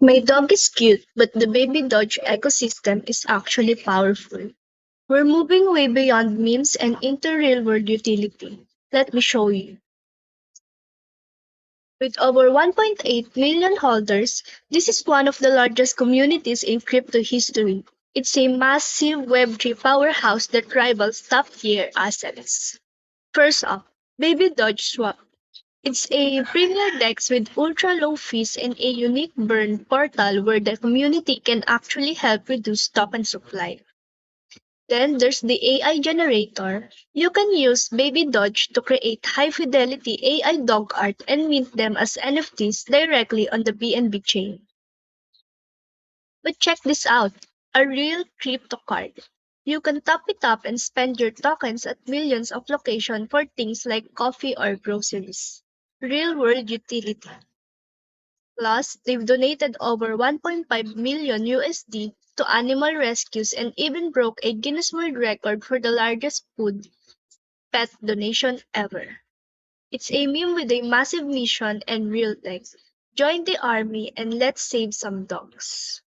My dog is cute, but the baby Dodge ecosystem is actually powerful. We're moving way beyond memes and into real world utility. Let me show you. With over 1.8 million holders, this is one of the largest communities in crypto history. It's a massive Web3 powerhouse that rivals top tier assets. First up, Baby Dodge Swap. It's a premier DEX with ultra low fees and a unique burn portal where the community can actually help reduce token supply. Then there's the AI generator. You can use Baby Dodge to create high fidelity AI dog art and mint them as NFTs directly on the BNB chain. But check this out, a real crypto card. You can top it up and spend your tokens at millions of locations for things like coffee or groceries. Real world utility. Plus, they've donated over 1.5 million USD to animal rescues and even broke a Guinness World Record for the largest food pet donation ever. It's a meme with a massive mission and real tech. Join the army and let's save some dogs.